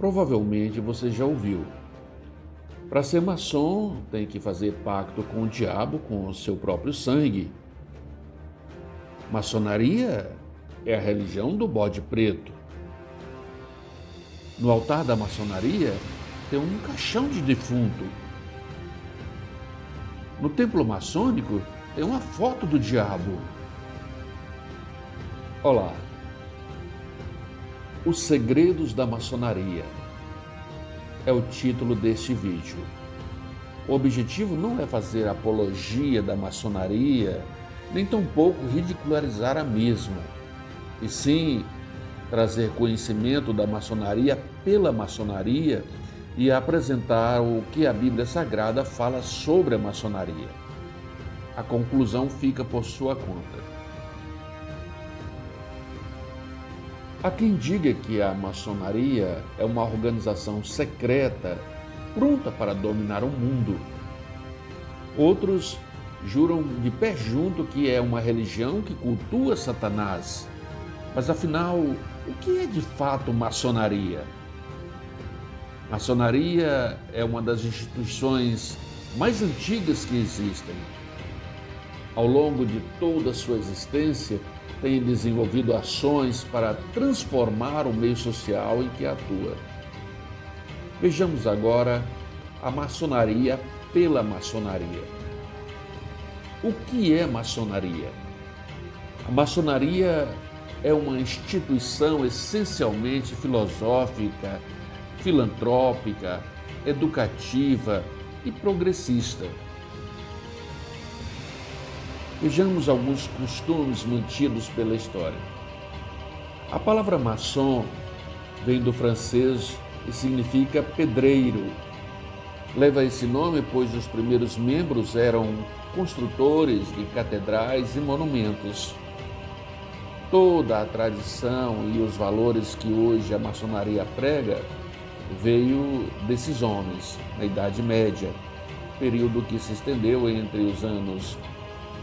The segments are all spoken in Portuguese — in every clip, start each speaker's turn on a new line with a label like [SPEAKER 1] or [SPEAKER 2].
[SPEAKER 1] Provavelmente você já ouviu. Para ser maçom, tem que fazer pacto com o diabo com o seu próprio sangue. Maçonaria é a religião do bode preto. No altar da maçonaria tem um caixão de defunto. No templo maçônico tem uma foto do diabo. Olá. Os segredos da maçonaria é o título deste vídeo. O objetivo não é fazer apologia da maçonaria, nem tampouco ridicularizar a mesma, e sim trazer conhecimento da maçonaria pela maçonaria e apresentar o que a Bíblia Sagrada fala sobre a maçonaria. A conclusão fica por sua conta. Há quem diga que a maçonaria é uma organização secreta pronta para dominar o mundo. Outros juram de pé junto que é uma religião que cultua Satanás. Mas afinal, o que é de fato maçonaria? Maçonaria é uma das instituições mais antigas que existem. Ao longo de toda a sua existência, tem desenvolvido ações para transformar o meio social em que atua. Vejamos agora a maçonaria pela maçonaria. O que é maçonaria? A maçonaria é uma instituição essencialmente filosófica, filantrópica, educativa e progressista. Vejamos alguns costumes mantidos pela história. A palavra maçom vem do francês e significa pedreiro. Leva esse nome pois os primeiros membros eram construtores de catedrais e monumentos. Toda a tradição e os valores que hoje a maçonaria prega veio desses homens na Idade Média, período que se estendeu entre os anos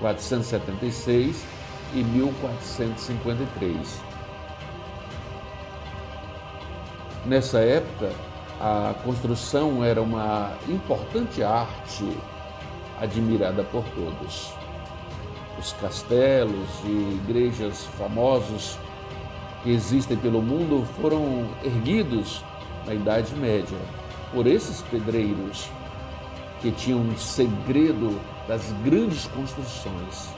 [SPEAKER 1] 476 e 1453. Nessa época, a construção era uma importante arte admirada por todos. Os castelos e igrejas famosos que existem pelo mundo foram erguidos na Idade Média por esses pedreiros que tinham um segredo das grandes construções.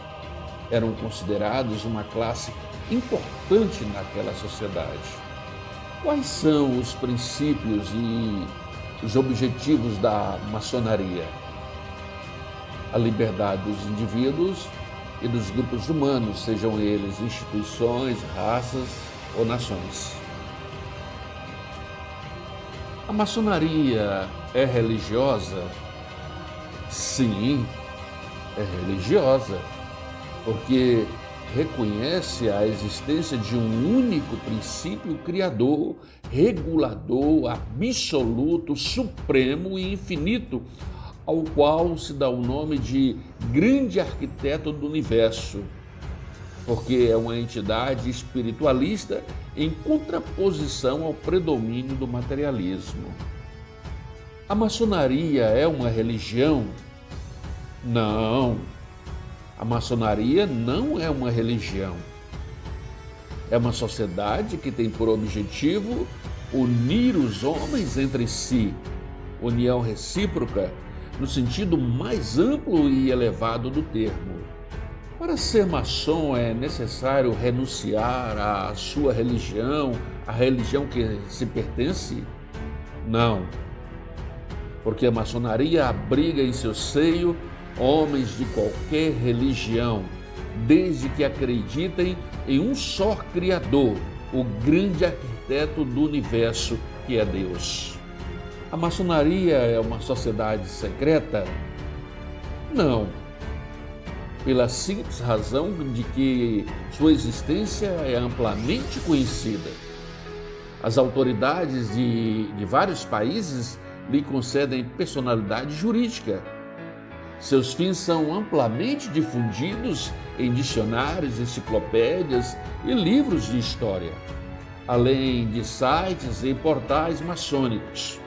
[SPEAKER 1] Eram considerados uma classe importante naquela sociedade. Quais são os princípios e os objetivos da maçonaria? A liberdade dos indivíduos e dos grupos humanos, sejam eles instituições, raças ou nações. A maçonaria é religiosa? Sim, é religiosa, porque reconhece a existência de um único princípio criador, regulador, absoluto, supremo e infinito, ao qual se dá o nome de grande arquiteto do universo, porque é uma entidade espiritualista em contraposição ao predomínio do materialismo. A maçonaria é uma religião? Não. A maçonaria não é uma religião. É uma sociedade que tem por objetivo unir os homens entre si, união recíproca no sentido mais amplo e elevado do termo. Para ser maçom é necessário renunciar à sua religião, à religião que se pertence? Não, porque a maçonaria abriga em seu seio homens de qualquer religião, desde que acreditem em um só Criador, o grande arquiteto do universo que é Deus. A maçonaria é uma sociedade secreta? Não, pela simples razão de que sua existência é amplamente conhecida. As autoridades de vários países lhe concedem personalidade jurídica. Seus fins são amplamente difundidos em dicionários, enciclopédias e livros de história. além de sites e portais maçônicos.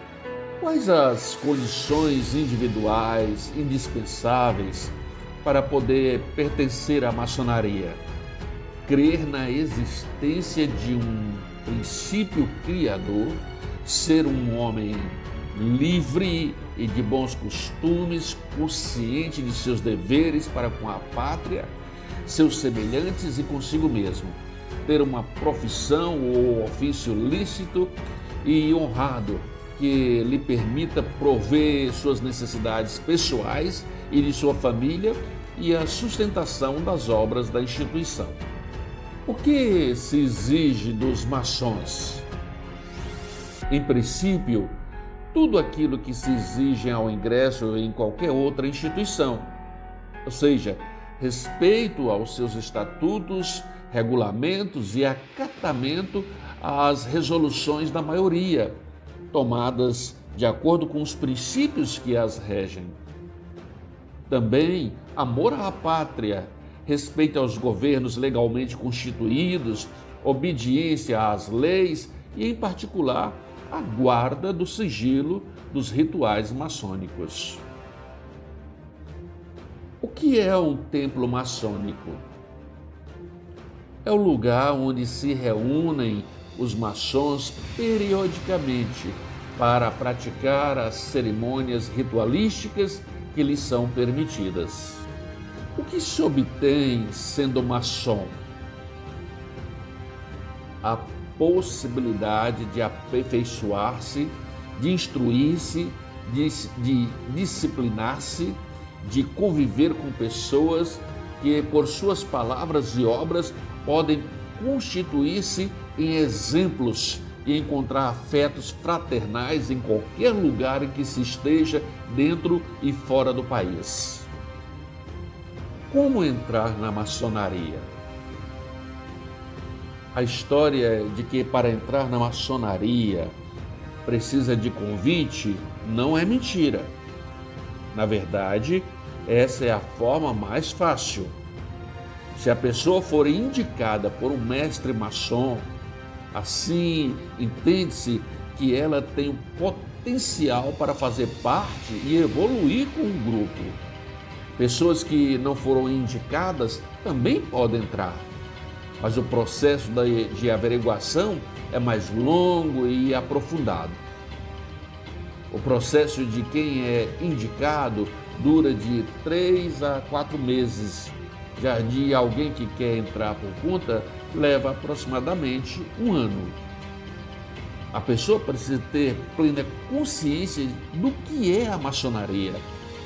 [SPEAKER 1] Quais as condições individuais indispensáveis para poder pertencer à maçonaria? Crer na existência de um princípio criador, ser um homem livre e de bons costumes, consciente de seus deveres para com a pátria, seus semelhantes e consigo mesmo, ter uma profissão ou ofício lícito e honrado que lhe permita prover suas necessidades pessoais e de sua família e a sustentação das obras da instituição. O que se exige dos maçons? Em princípio, tudo aquilo que se exige ao ingresso em qualquer outra instituição, ou seja, respeito aos seus estatutos, regulamentos e acatamento às resoluções da maioria, tomadas de acordo com os princípios que as regem. Também amor à pátria, respeito aos governos legalmente constituídos, obediência às leis e, em particular, a guarda do sigilo dos rituais maçônicos. O que é um templo maçônico? É o lugar onde se reúnem os maçons periodicamente para praticar as cerimônias ritualísticas que lhes são permitidas. O que se obtém sendo maçom? A possibilidade de aperfeiçoar-se, de instruir-se, de disciplinar-se, de conviver com pessoas que, por suas palavras e obras, podem constituir-se em exemplos e encontrar afetos fraternais em qualquer lugar em que se esteja, dentro e fora do país. Como entrar na maçonaria? A história de que para entrar na maçonaria precisa de convite não é mentira. Na verdade, essa é a forma mais fácil. Se a pessoa for indicada por um mestre maçom, assim entende-se que ela tem o potencial para fazer parte e evoluir com o grupo. Pessoas que não foram indicadas também podem entrar, mas o processo de averiguação é mais longo e aprofundado. O processo de quem é indicado dura de 3 a 4 meses. Já de alguém que quer entrar por conta, leva aproximadamente 1 ano. A pessoa precisa ter plena consciência do que é a maçonaria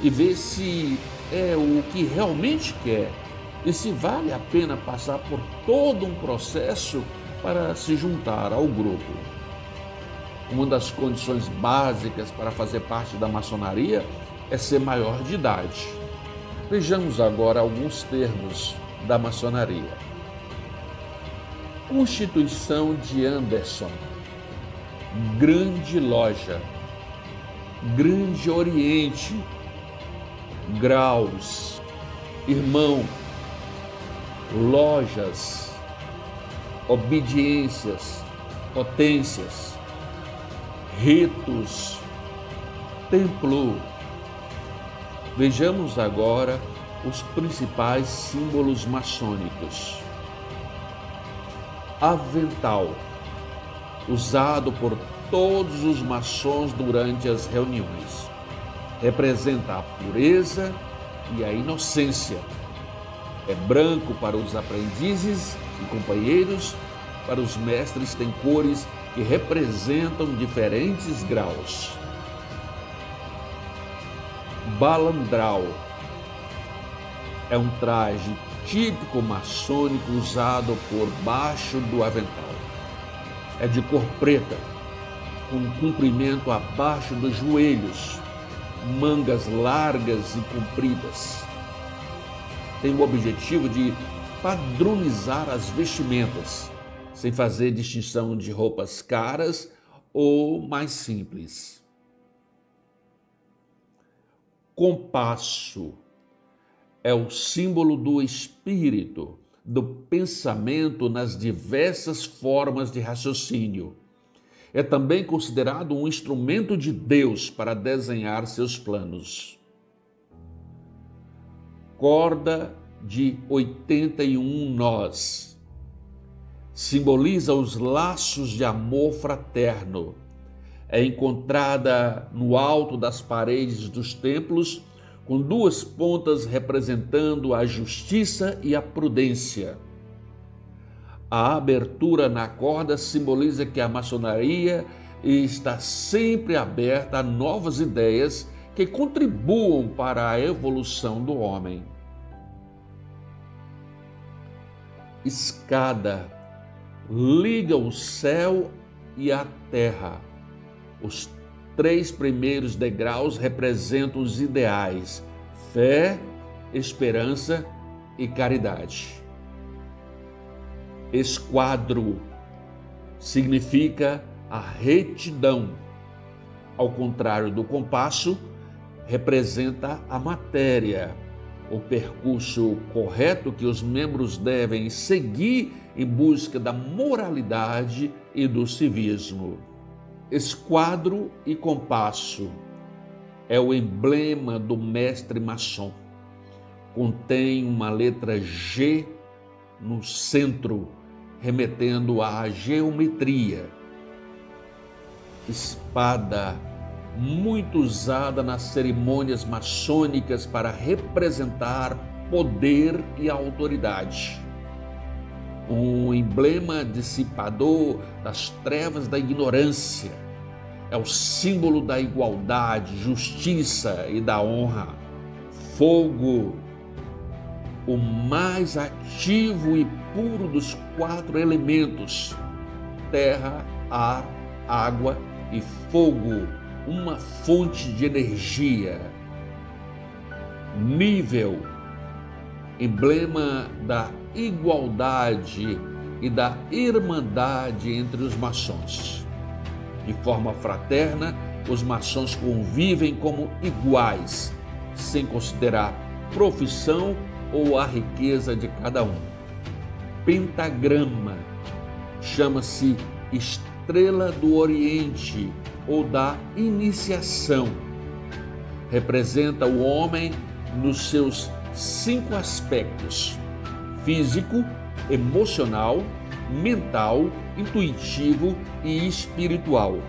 [SPEAKER 1] e ver se é o que realmente quer e se vale a pena passar por todo um processo para se juntar ao grupo. Uma das condições básicas para fazer parte da maçonaria é ser maior de idade. Vejamos agora alguns termos da maçonaria. Constituição de Anderson, Grande Loja, Grande Oriente, Graus, Irmão, Lojas, Obediências, Potências, Ritos, Templo. Vejamos agora os principais símbolos maçônicos. Avental, usado por todos os maçons durante as reuniões, representa a pureza e a inocência. É branco para os aprendizes e companheiros, para os mestres tem cores que representam diferentes graus. Balandral é um traje típico maçônico usado por baixo do avental. É de cor preta, com comprimento abaixo dos joelhos, mangas largas e compridas. Tem o objetivo de padronizar as vestimentas, sem fazer distinção de roupas caras ou mais simples. Compasso é o símbolo do espírito, do pensamento nas diversas formas de raciocínio. É também considerado um instrumento de Deus para desenhar seus planos. Corda de 81 nós. Simboliza os laços de amor fraterno. É encontrada no alto das paredes dos templos, com duas pontas representando a justiça e a prudência. A abertura na corda simboliza que a maçonaria está sempre aberta a novas ideias que contribuam para a evolução do homem. Escada liga o céu e a terra. Os 3 primeiros degraus representam os ideais: fé, esperança e caridade. Esquadro significa a retidão. Ao contrário do compasso, representa a matéria, o percurso correto que os membros devem seguir em busca da moralidade e do civismo. Esquadro e compasso é o emblema do mestre maçom. Contém uma letra G no centro, remetendo à geometria. Espada, muito usada nas cerimônias maçônicas para representar poder e autoridade. Um emblema dissipador das trevas da ignorância. É o símbolo da igualdade, justiça e da honra. Fogo, o mais ativo e puro dos 4 elementos: terra, ar, água e fogo, uma fonte de energia. Nível, emblema da igualdade e da irmandade entre os maçons. De forma fraterna, os maçons convivem como iguais, sem considerar profissão ou a riqueza de cada um. Pentagrama chama-se estrela do Oriente ou da iniciação. Representa o homem nos seus 5 aspectos: físico, emocional, mental, intuitivo e espiritual.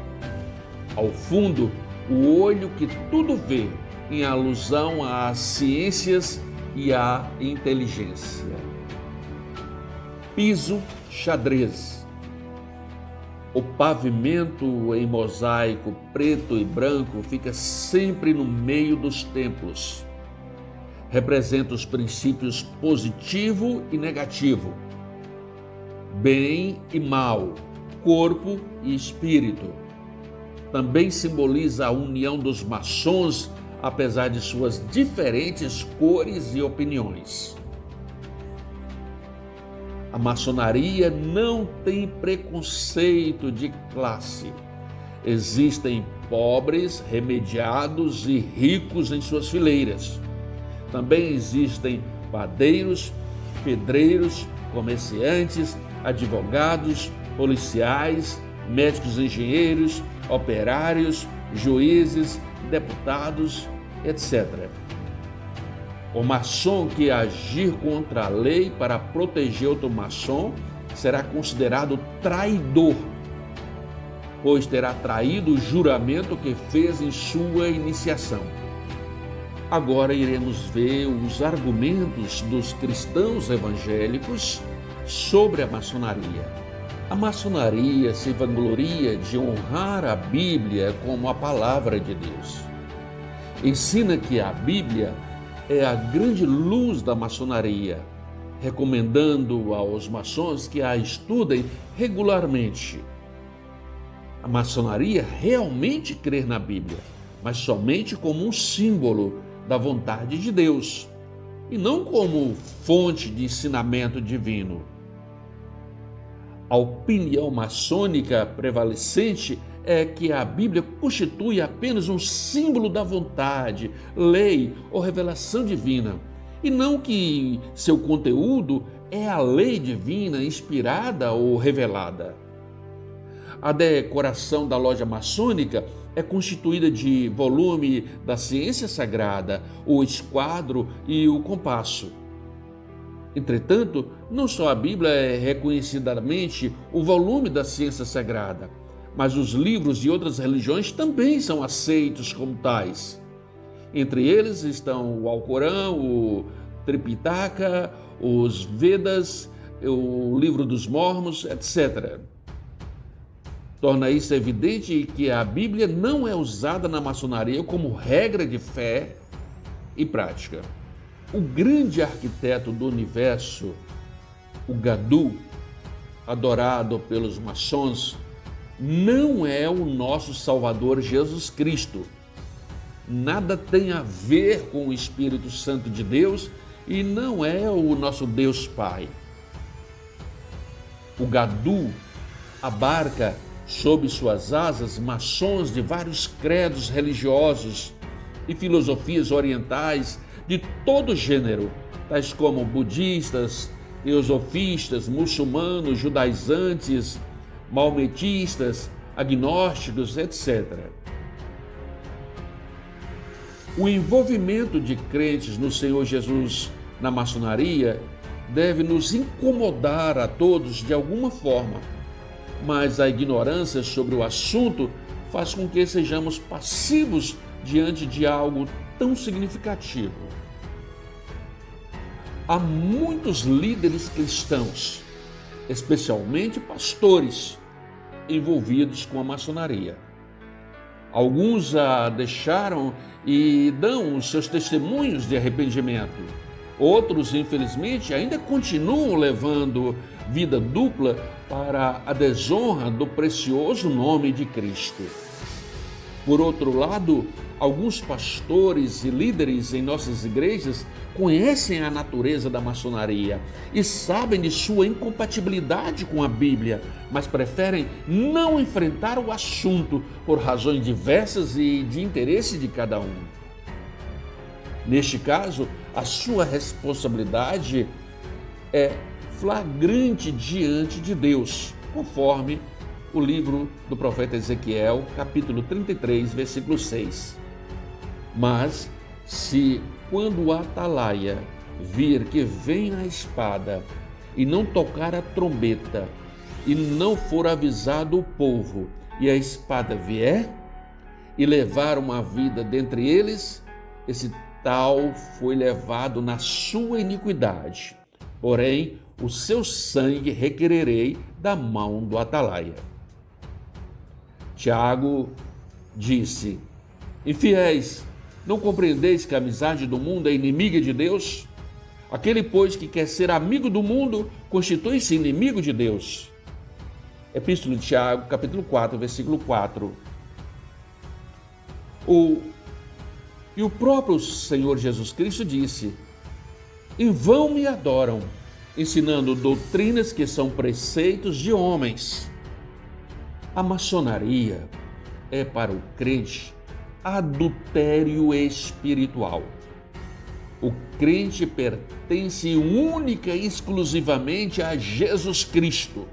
[SPEAKER 1] Ao fundo, o olho que tudo vê, em alusão às ciências e à inteligência. Piso xadrez. O pavimento em mosaico preto e branco fica sempre no meio dos templos. Representa os princípios positivo e negativo, bem e mal, corpo e espírito. Também simboliza a união dos maçons, apesar de suas diferentes cores e opiniões. A maçonaria não tem preconceito de classe. Existem pobres, remediados e ricos em suas fileiras. Também existem padeiros, pedreiros, comerciantes, advogados, policiais, médicos, engenheiros, operários, juízes, deputados, etc. O maçom que agir contra a lei para proteger outro maçom será considerado traidor, pois terá traído o juramento que fez em sua iniciação. Agora iremos ver os argumentos dos cristãos evangélicos sobre a maçonaria. A maçonaria se vangloria de honrar a Bíblia como a palavra de Deus. Ensina que a Bíblia é a grande luz da maçonaria, recomendando aos maçons que a estudem regularmente. A maçonaria realmente crê na Bíblia, mas somente como um símbolo da vontade de Deus e não como fonte de ensinamento divino. A opinião maçônica prevalecente é que a Bíblia constitui apenas um símbolo da vontade, lei ou revelação divina, e não que seu conteúdo é a lei divina inspirada ou revelada. A decoração da loja maçônica é constituída de volume da ciência sagrada, o esquadro e o compasso. Entretanto, não só a Bíblia é reconhecidamente o volume da ciência sagrada, mas os livros de outras religiões também são aceitos como tais. Entre eles estão o Alcorão, o Tripitaka, os Vedas, o Livro dos Mormons, etc. Torna isso evidente que a Bíblia não é usada na maçonaria como regra de fé e prática. O grande arquiteto do universo, o Gadu, adorado pelos maçons, não é o nosso Salvador Jesus Cristo. Nada tem a ver com o Espírito Santo de Deus e não é o nosso Deus Pai. O Gadu abarca sob suas asas maçons de vários credos religiosos e filosofias orientais de todo gênero, tais como budistas, teosofistas, muçulmanos, judaizantes, maometistas, agnósticos, etc. O envolvimento de crentes no Senhor Jesus na maçonaria deve nos incomodar a todos de alguma forma, mas a ignorância sobre o assunto faz com que sejamos passivos diante de algo tão significativo. Há muitos líderes cristãos, especialmente pastores, envolvidos com a maçonaria. Alguns a deixaram e dão os seus testemunhos de arrependimento. Outros, infelizmente, ainda continuam levando vida dupla para a desonra do precioso nome de Cristo. Por outro lado, alguns pastores e líderes em nossas igrejas conhecem a natureza da maçonaria e sabem de sua incompatibilidade com a Bíblia, mas preferem não enfrentar o assunto por razões diversas e de interesse de cada um. Neste caso, a sua responsabilidade é flagrante diante de Deus, conforme o livro do profeta Ezequiel, capítulo 33, versículo 6. Mas, se quando o atalaia vir que vem a espada e não tocar a trombeta e não for avisado o povo e a espada vier e levar uma vida dentre eles, esse tal foi levado na sua iniquidade. Porém, o seu sangue requererei da mão do atalaia. Tiago disse: infiéis, não compreendeis que a amizade do mundo é inimiga de Deus? Aquele, pois, que quer ser amigo do mundo, constitui-se inimigo de Deus. Epístola de Tiago, capítulo 4, versículo 4. E o próprio Senhor Jesus Cristo disse: em vão me adoram, ensinando doutrinas que são preceitos de homens. A maçonaria é para o crente adultério espiritual. O crente pertence única e exclusivamente a Jesus Cristo.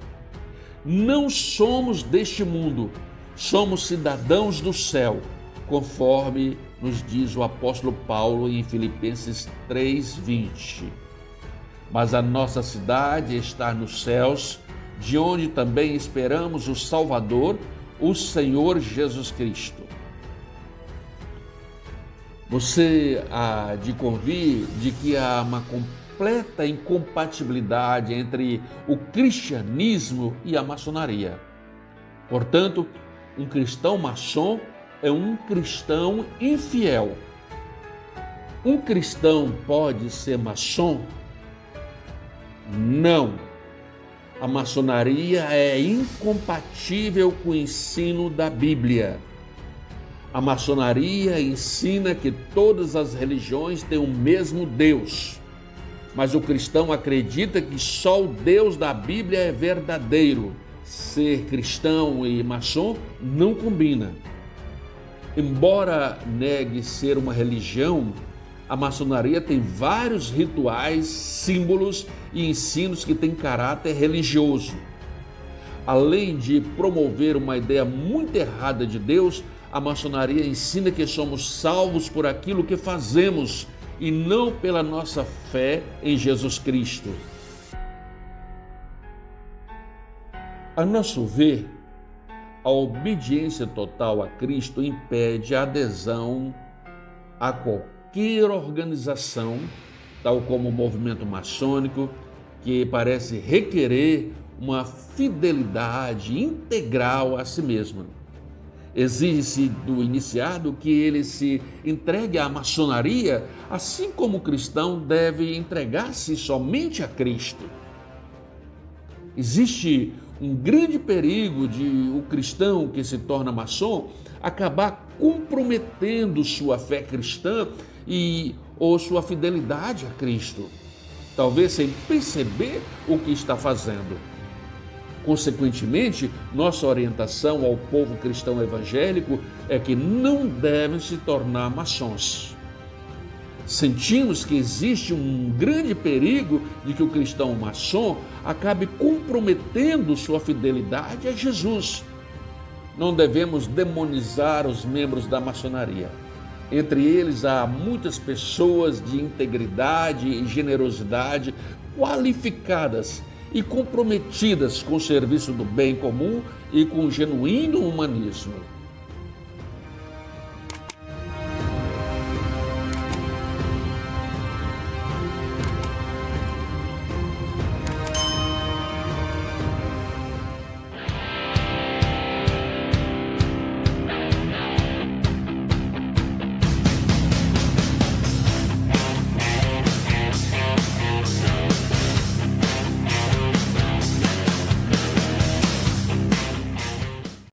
[SPEAKER 1] Não somos deste mundo, somos cidadãos do céu, conforme nos diz o apóstolo Paulo em Filipenses 3:20. Mas a nossa cidade está nos céus, de onde também esperamos o Salvador, o Senhor Jesus Cristo. Você há de convir de que há uma completa incompatibilidade entre o cristianismo e a maçonaria. Portanto, um cristão maçom é um cristão infiel. Um cristão pode ser maçom? Não. A maçonaria é incompatível com o ensino da Bíblia. A maçonaria ensina que todas as religiões têm o mesmo Deus, mas o cristão acredita que só o Deus da Bíblia é verdadeiro. Ser cristão e maçom não combina. Embora negue ser uma religião, A maçonaria tem vários rituais, símbolos e ensinos que têm caráter religioso. Além de promover uma ideia muito errada de Deus, a maçonaria ensina que somos salvos por aquilo que fazemos e não pela nossa fé em Jesus Cristo. A nosso ver, a obediência total a Cristo impede a adesão a qualquer organização, tal como o movimento maçônico, que parece requerer uma fidelidade integral a si mesmo. Exige-se do iniciado que ele se entregue à maçonaria, assim como o cristão deve entregar-se somente a Cristo. Existe um grande perigo de o cristão que se torna maçom acabar comprometendo sua fé cristã ou sua fidelidade a Cristo, talvez sem perceber o que está fazendo. Consequentemente, nossa orientação ao povo cristão evangélico é que não devem se tornar maçons. Sentimos que existe um grande perigo de que o cristão maçom acabe comprometendo sua fidelidade a Jesus. Não devemos demonizar os membros da maçonaria. Entre eles há muitas pessoas de integridade e generosidade, qualificadas e comprometidas com o serviço do bem comum e com o genuíno humanismo.